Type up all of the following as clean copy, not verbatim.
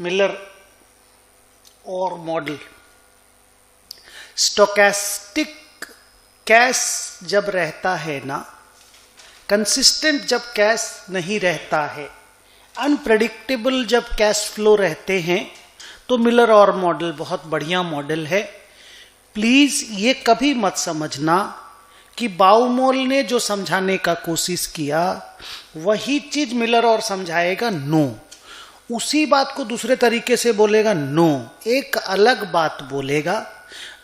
Miller और model. Stochastic cash जब रहता है ना, कंसिस्टेंट जब कैश नहीं रहता है, अनप्रेडिक्टेबल जब कैश फ्लो रहते हैं, तो मिलर और मॉडल बहुत बढ़िया मॉडल है। प्लीज ये कभी मत समझना कि बाउमोल ने जो समझाने का कोशिश किया वही चीज मिलर और समझाएगा, नो। उसी बात को दूसरे तरीके से बोलेगा, नो। एक अलग बात बोलेगा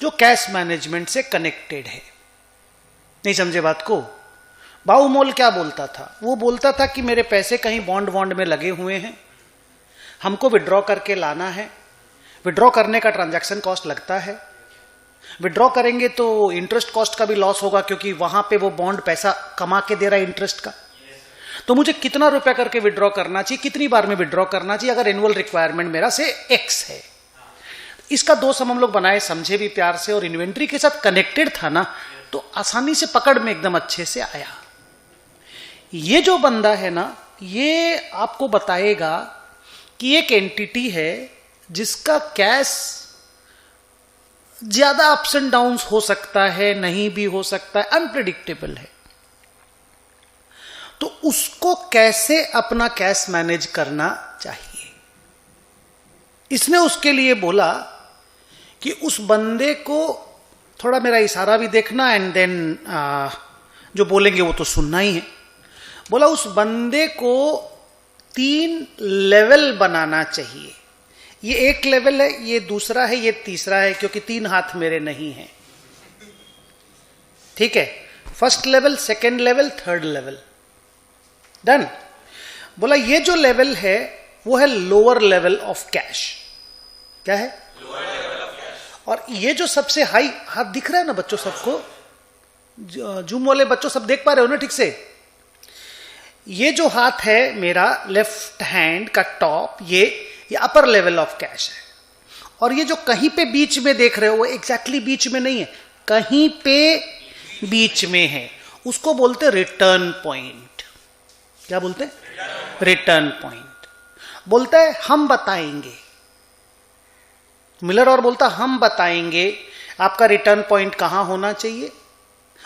जो कैश मैनेजमेंट से कनेक्टेड है। नहीं समझे बात को? बाउमोल क्या बोलता था? वो बोलता था कि मेरे पैसे कहीं बॉन्ड में लगे हुए हैं, हमको विड्रॉ करके लाना है, विड्रॉ करने का ट्रांजैक्शन कॉस्ट लगता है, विड्रॉ करेंगे तो इंटरेस्ट कॉस्ट का भी लॉस होगा क्योंकि वहां पे वो बॉन्ड पैसा कमा के दे रहा है इंटरेस्ट का। तो मुझे कितना रुपया करके विड्रॉ करना चाहिए, कितनी बार में विड्रॉ करना चाहिए, अगर एनुअल रिक्वायरमेंट मेरा से एक्स है। इसका दो सम हम लोग बनाए, समझे भी प्यार से, और इन्वेंट्री के साथ कनेक्टेड था ना, तो आसानी से पकड़ में एकदम अच्छे से आया। ये जो बंदा है ना, ये आपको बताएगा कि एक एंटिटी है जिसका कैश ज्यादा अप्स एंड डाउन्स हो सकता है, नहीं भी हो सकता है, अनप्रेडिक्टेबल है। तो उसको कैसे अपना कैश मैनेज करना चाहिए, इसने उसके लिए बोला कि उस बंदे को थोड़ा मेरा इशारा भी देखना, एंड देन जो बोलेंगे वो तो सुनना ही है। बोला उस बंदे को 3 लेवल बनाना चाहिए। ये एक लेवल है, ये दूसरा है, ये तीसरा है, क्योंकि 3 हाथ मेरे नहीं हैं। ठीक है, first level, second level, third level, done. बोला ये जो लेवल है वो है लोअर लेवल ऑफ कैश। क्या है? Lower level of cash. और ये जो सबसे हाई हाथ दिख रहा है ना बच्चों सबको, जूम वाले बच्चों सब देख पा रहे हो ना ठीक से? ये जो हाथ है मेरा लेफ्ट हैंड का टॉप, ये अपर लेवल ऑफ कैश है। और ये जो कहीं पे बीच में देख रहे हो वो एग्जैक्टली बीच में नहीं है, कहीं पे बीच में है, उसको बोलते रिटर्न पॉइंट। क्या बोलते हैं? Return point. बोलता है हम बताएंगे, मिलर और बोलता हम बताएंगे आपका रिटर्न पॉइंट कहां होना चाहिए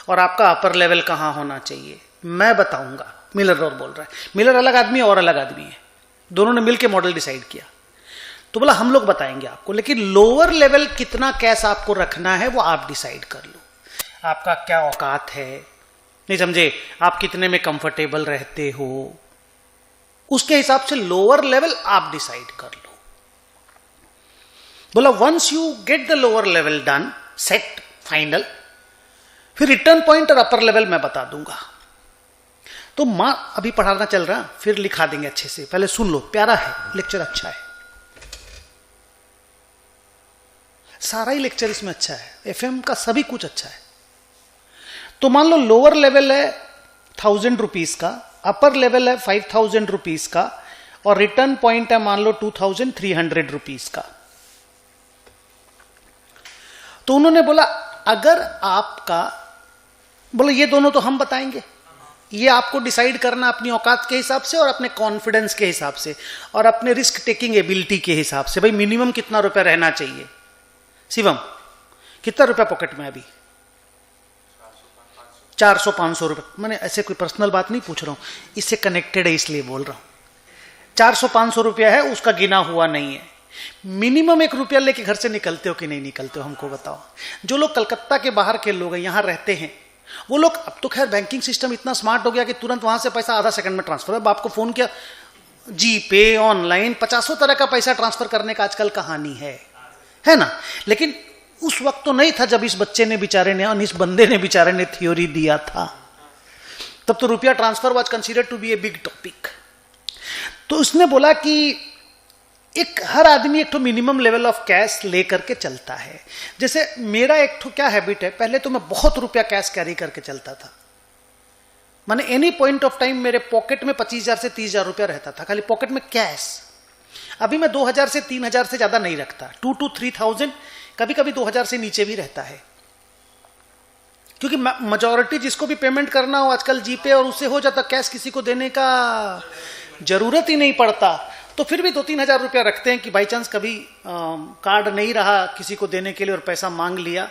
और आपका अपर लेवल कहां होना चाहिए, मैं बताऊंगा। मिलर और बोल रहा है, मिलर अलग आदमी है और अलग आदमी है, दोनों ने मिलकर मॉडल डिसाइड किया। तो बोला हम लोग बताएंगे आपको, लेकिन लोअर लेवल कितना कैश आपको रखना है वो आप डिसाइड कर लो। आपका क्या औकात है, नहीं समझे, आप कितने में कंफर्टेबल रहते हो, उसके हिसाब से लोअर लेवल आप डिसाइड कर लो। बोला once you get the lower level done, set, final, फिर रिटर्न पॉइंट और अपर लेवल मैं बता दूंगा। तो मां अभी पढ़ाना चल रहा, फिर लिखा देंगे अच्छे से, पहले सुन लो, प्यारा है लेक्चर, अच्छा है, सारा ही लेक्चर इसमें अच्छा है, एफएम का सभी कुछ अच्छा है। तो मान लो लोअर लेवल है 1000 रुपीज का, अपर लेवल है 5000 रुपीज का, और रिटर्न पॉइंट है मान लो 2300 रुपीज का। तो उन्होंने बोला अगर आपका, बोले ये दोनों तो हम बताएंगे, ये आपको डिसाइड करना अपनी औकात के हिसाब से और अपने कॉन्फिडेंस के हिसाब से और अपने रिस्क टेकिंग एबिलिटी के हिसाब से। भाई मिनिमम कितना रुपया रहना चाहिए? शिवम कितना रुपया पॉकेट में अभी? 400-500 रुपये। मैंने ऐसे कोई पर्सनल बात नहीं पूछ रहा हूं, इससे कनेक्टेड है इसलिए बोल रहा हूं। 400-500 रुपया है, उसका गिना हुआ नहीं है। मिनिमम 1 रुपया लेके घर से निकलते हो कि नहीं निकलते हो, हमको बताओ। जो लोग कलकत्ता के बाहर के लोग हैं, यहां रहते हैं, वो लोग, अब तो खैर बैंकिंग सिस्टम इतना स्मार्ट हो गया कि तुरंत वहां से पैसा आधा सेकंड में ट्रांसफर है। आपको फोन किया, जी पे, ऑनलाइन, 50 तरह का पैसा ट्रांसफर करने का आजकल कहानी है ना। लेकिन उस वक्त तो नहीं था जब इस बच्चे ने बेचारे ने और इस बंदे ने बेचारे ने थ्योरी दिया था, तब तो रुपया transfer was considered to be a big topic. तो उसने बोला कि एक हर आदमी एक तो मिनिमम लेवल ऑफ कैश लेकर के चलता है। जैसे मेरा एक तो क्या हैबिट है, पहले तो मैं बहुत रुपया कैश कैरी करके चलता था, माने एनी पॉइंट ऑफ टाइम मेरे पॉकेट में 25,000 से 30,000 रुपया रहता था, खाली पॉकेट में कैश। अभी मैं 2,000 से 3,000 से ज्यादा नहीं रखता, 2 to 3,000, कभी कभी 2,000 से नीचे भी रहता है, क्योंकि मेजॉरिटी जिसको भी पेमेंट करना हो आजकल जीपे और उससे हो जाता, कैश किसी को देने का जरूरत ही नहीं पड़ता। तो फिर भी 2-3 हजार रुपया रखते हैं कि बाई चांस कभी कार्ड नहीं रहा किसी को देने के लिए और पैसा मांग लिया।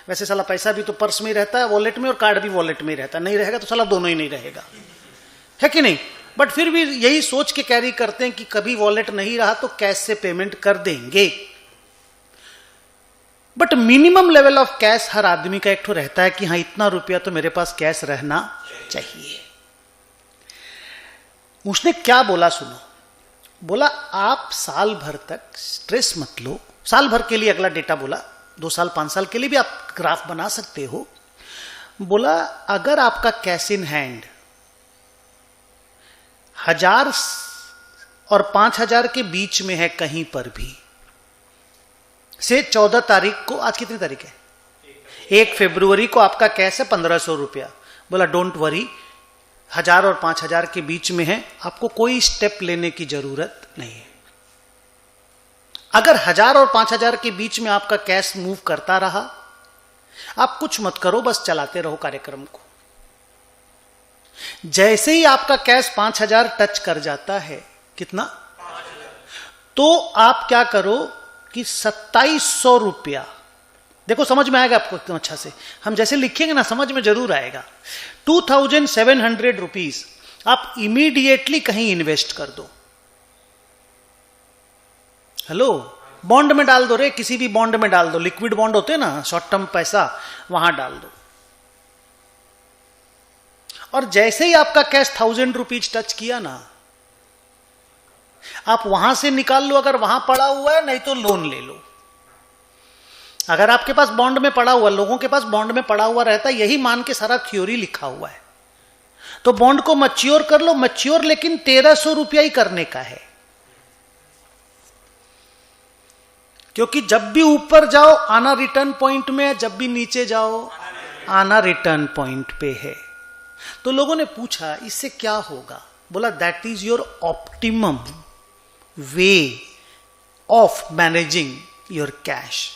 वैसे साला पैसा भी तो पर्स में ही रहता है, वॉलेट में, और कार्ड भी वॉलेट में ही रहता है। नहीं रहेगा तो साला दोनों ही नहीं रहेगा, है कि नहीं? बट फिर भी यही सोच के कैरी करते हैं कि कभी वॉलेट नहीं रहा तो कैश से पेमेंट कर देंगे। But minimum level of cash हर आदमी का एक ठो रहता है कि हाँ इतना रुपया तो मेरे पास कैश रहना चाहिए। उसने क्या बोला सुनो, बोला आप साल भर तक स्ट्रेस मत लो। साल भर के लिए अगला डेटा बोला, 2 साल 5 साल के लिए भी आप ग्राफ बना सकते हो। बोला अगर आपका कैश इन हैंड 1000 और 5000 के बीच में है कहीं पर भी, से 14 तारीख को, आज कितनी तारीख है? 1 फरवरी को आपका कैश है 1500 रुपया। बोला डोंट वरी, 1000 और 5000 के बीच में है, आपको कोई स्टेप लेने की जरूरत नहीं है। अगर 1000 और 5000 के बीच में आपका कैश मूव करता रहा, आप कुछ मत करो, बस चलाते रहो कार्यक्रम को। जैसे ही आपका कैश 5000 टच कर जाता है, कितना? 5000, तो आप क्या करो कि 2700 रुपया, देखो समझ में आएगा आपको एकदम अच्छा से, हम जैसे लिखेंगे ना समझ में जरूर आएगा। 2700 रुपीज आप इमीडिएटली कहीं इन्वेस्ट कर दो। हेलो, बॉन्ड में डाल दो रे, किसी भी बॉन्ड में डाल दो, लिक्विड बॉन्ड होते हैं ना, शॉर्ट टर्म पैसा, वहां डाल दो। और जैसे ही आपका कैश 1000 रुपीज टच किया ना, आप वहां से निकाल लो अगर वहां पड़ा हुआ है, नहीं तो लोन ले लो। अगर आपके पास बॉन्ड में पड़ा हुआ, लोगों के पास बॉन्ड में पड़ा हुआ रहता है, यही मान के सारा थ्योरी लिखा हुआ है, तो बॉन्ड को मैच्योर कर लो। मैच्योर लेकिन 1300 रुपया ही करने का है, क्योंकि जब भी ऊपर जाओ आना रिटर्न पॉइंट में है, जब भी नीचे जाओ आना रिटर्न पॉइंट पे है। तो लोगों ने पूछा इससे क्या होगा? बोला that is your optimum way of managing your cash.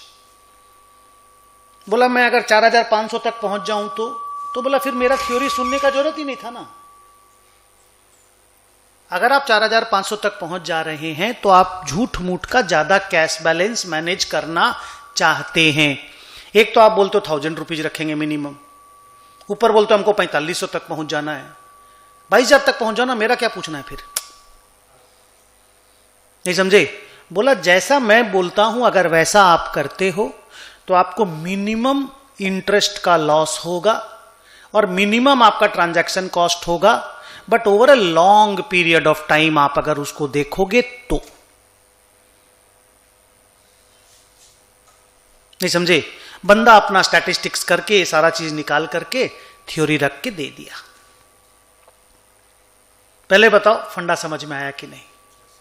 बोला मैं अगर 4500 तक पहुंच जाऊं तो बोला फिर मेरा थ्योरी सुनने का जरूरत ही नहीं था ना। अगर आप 4500 तक पहुंच जा रहे हैं तो आप झूठ मूठ का ज्यादा कैश बैलेंस मैनेज करना चाहते हैं। एक तो आप बोलते हो 1000 रुपीज रखेंगे मिनिमम, ऊपर बोलते हो हमको 4500 तक पहुंच जाना है। 22000 तक पहुंच जाना, मेरा क्या पूछना है फिर? नहीं समझे? बोला जैसा मैं बोलता हूं अगर वैसा आप करते हो तो आपको मिनिमम इंटरेस्ट का लॉस होगा और मिनिमम आपका ट्रांजैक्शन कॉस्ट होगा, but over a long period of time आप अगर उसको देखोगे तो। नहीं समझे? बंदा अपना स्टैटिस्टिक्स करके सारा चीज निकाल करके थ्योरी रख के दे दिया। पहले बताओ फंडा समझ में आया कि नहीं?